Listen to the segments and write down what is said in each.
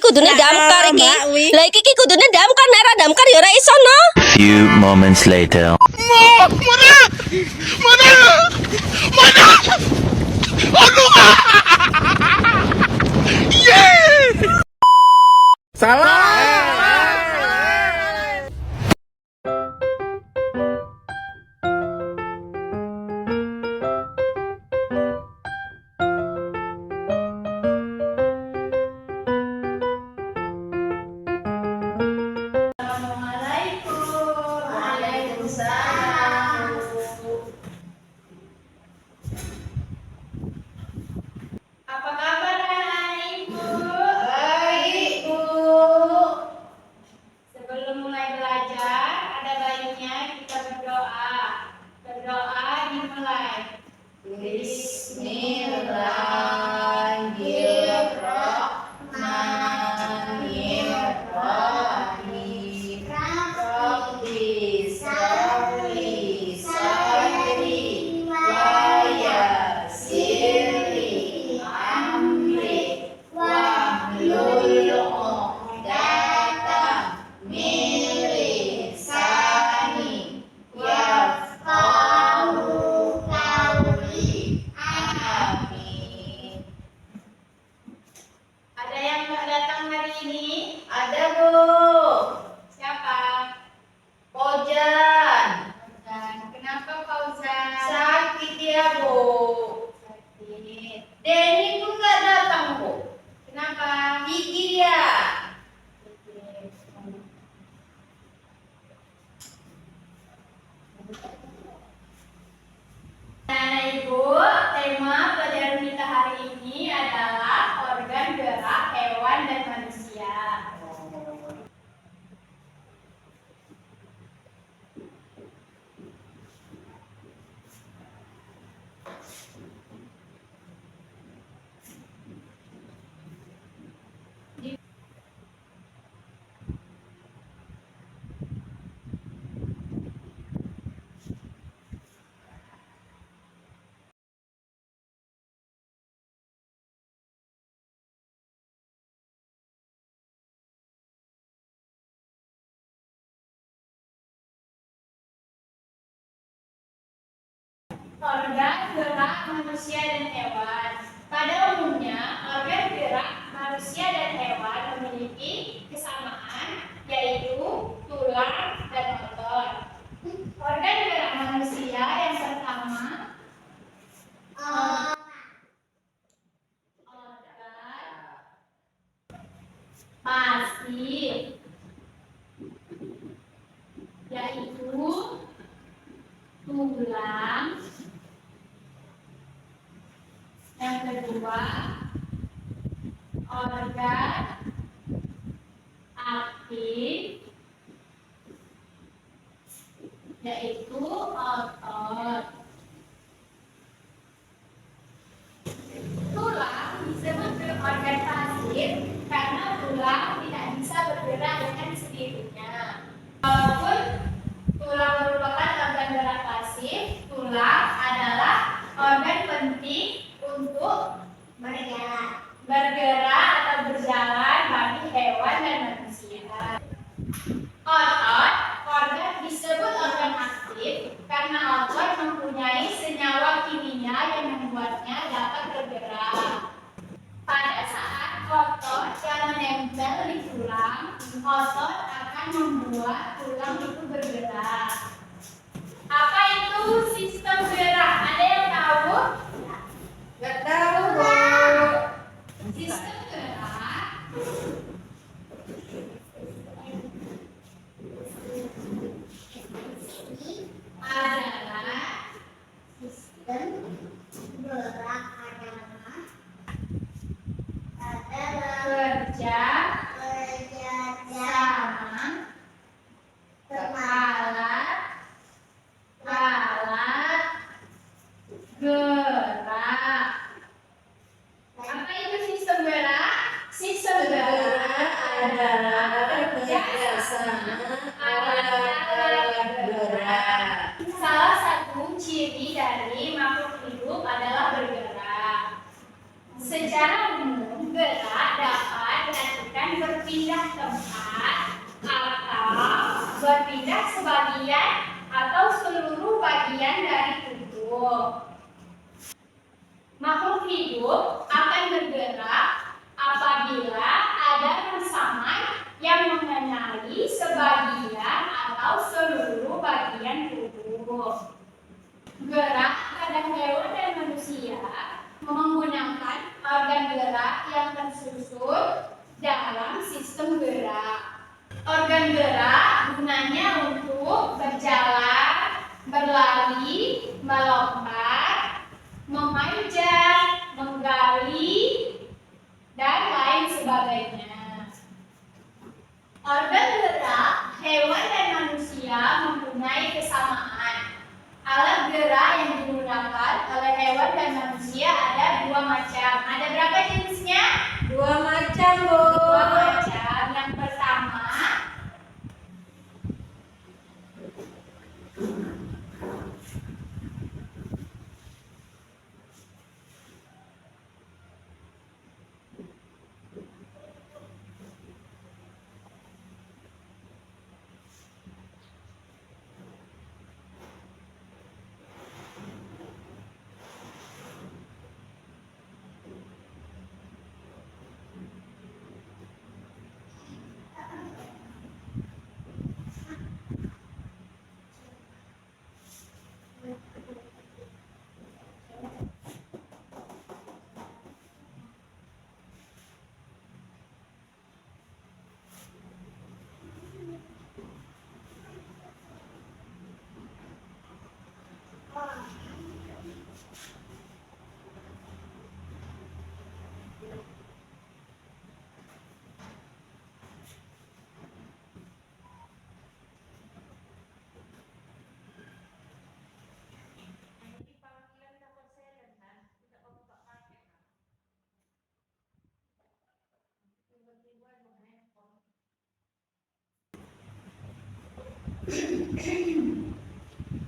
kudune damkar iki. Lah iki kudune damkar, nek ora damkar ya ora iso no. Few moments later. Apa kabar anak-anak Ibu? Baik, Bu. Sebelum mulai belajar, ada baiknya kita berdoa. Berdoa dimulai. Bismillahirrahmanirrahim. Rabbi sholli sadri wa yassirli amri wahlul 'uqdatam min lisani yafqahu qawli. Amin. Ada yang nggak datang hari ini? Ada, Bu. Siapa? Fauzan. Kenapa Fauzan? Sakit ya, Bu. Sakit. Denny tuh nggak datang, Bu. Kenapa? Gigi dia. Anak Ibu, tema pelajaran kita hari ini adalah organ gerak hewan dan manusia. Organ gerak manusia dan hewan. Pada umumnya, organ gerak manusia dan hewan memiliki kesamaan, yaitu tulang dan otot. Organ gerak manusia yang pertama, otot pasif, yaitu tulang. Yang kedua, organ aktif, yaitu otot. Tulang disebut organ pasif karena tulang tidak bisa bergerak dengan sendirinya. Walaupun tulang merupakan organ gerak pasif, tulang adalah organ penting untuk bergerak atau berjalan bagi hewan dan manusia. Otot, organ disebut organ aktif karena otot mempunyai senyawa kimia yang membuatnya dapat bergerak. Pada saat otot yang menempel di tulang, otot akan membuat tulang itu bergerak. Apa itu sistem gerak? Ada yang tahu? Nggak tahu, Bu. Sistem gerak adalah kerja sama alat gerak. Apa itu sistem gerak? Sistem gerak adalah kerja sama alat gerak. Salah satu ciri dari makhluk hidup adalah bergerak. Secara umum, gerak dapat dilakukan sebagainya. Organ gerak hewan dan manusia mempunyai kesamaan. Alat gerak yang digunakan oleh hewan dan manusia ada 2 macam. Ada berapa jenisnya? 2 macam, Bu. 2 macam. Yang pertama,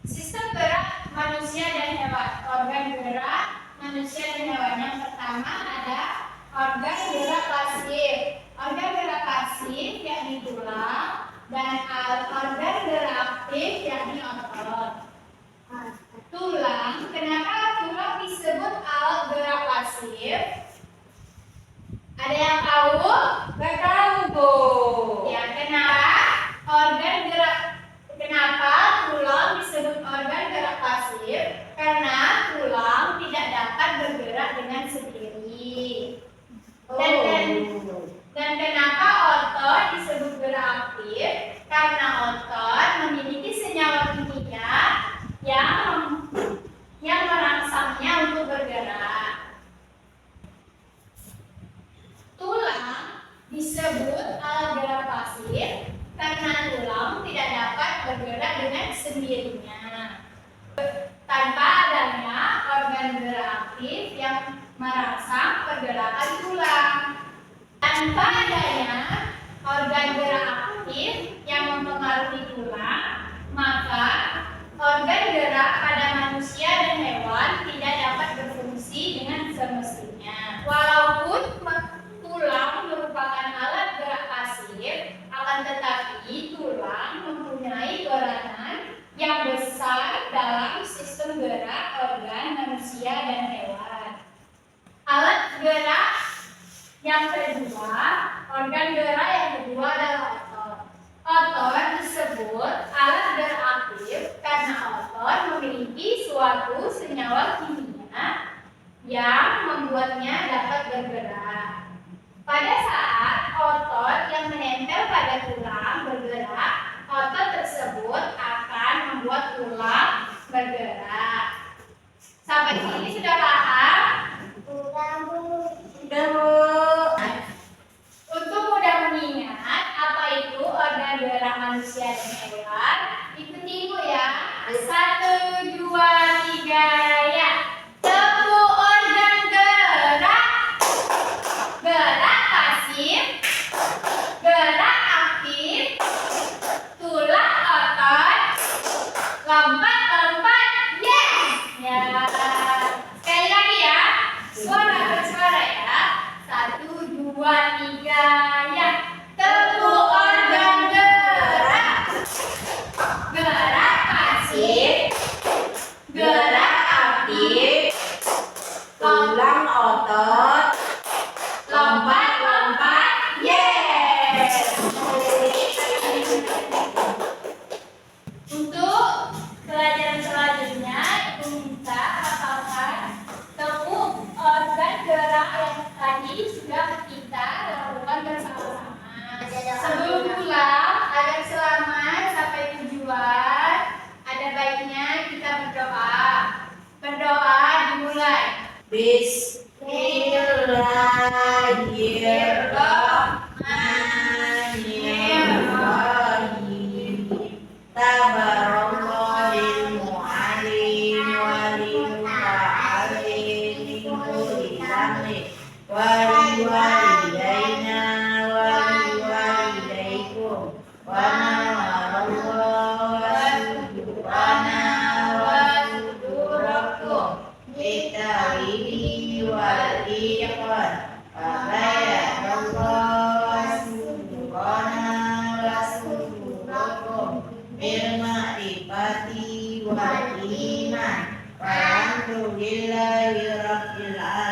sistem gerak manusia dan hewan. Organ gerak manusia dan hewan. Yang pertama ada organ gerak pasif. Organ gerak pasif yakni tulang dan organ gerak aktif yakni otot. Tulang, kenapa tulang disebut alat gerak pasif? Ada yang tahu? Gak tahu, Bu. Ya, kenapa tulang disebut organ gerak pasif? Karena tulang tidak dapat bergerak dengan sendiri. Dan kenapa otot disebut gerak aktif? Karena otot memiliki senyawa kimia yang merangsangnya untuk bergerak. Tulang disebut alat gerak pasif karena tulang tidak dapat bergerak dengan sendirinya tanpa adanya organ gerak aktif yang merangsang pergerakan tulang. Tanpa adanya organ gerak aktif yang mempengaruhi tulang, maka organ gerak pada manusia dan hewan tidak dapat berfungsi dengan semestinya. Walaupun tulang merupakan alat gerak pasif, akan tetapi tulang mempunyai peranan yang besar dalam sistem gerak organ manusia dan hewan. Alat gerak yang kedua, organ gerak yang kedua adalah otot. Otot disebut alat gerak aktif karena otot memiliki suatu senyawa kimia yang membuatnya dapat bergerak. Pada saat otot yang menempel pada tulang bergerak, otot tersebut akan membuat tulang bergerak. Sampai sini sudah paham? Sudah, Bu. Untuk mudah mengingat apa itu organ gerak manusia dan hewan, ikuti Ibu ya. 1, 2, 3, ya. Tepuk organ gerak. Gerak pasif, gerak aktif, tulang otot, lompat, yes! Ya. Sekali lagi ya, suara bersuara ya. 1, 2, 3, ya. Tepuk organ gerak. Gerak pasif, gerak aktif, Tulang otot. lompat, yes! Untuk pelajaran selanjutnya, Ibu minta hafalkan tepuk organ gerak yang tadi sudah kita lakukan bersama-sama. Sebelum pulang, agar selamat sampai tujuan, ada baiknya kita berdoa. Berdoa dimulai. Bismillahirrahmanirrahim. Alhamdulillahirabbil alamin.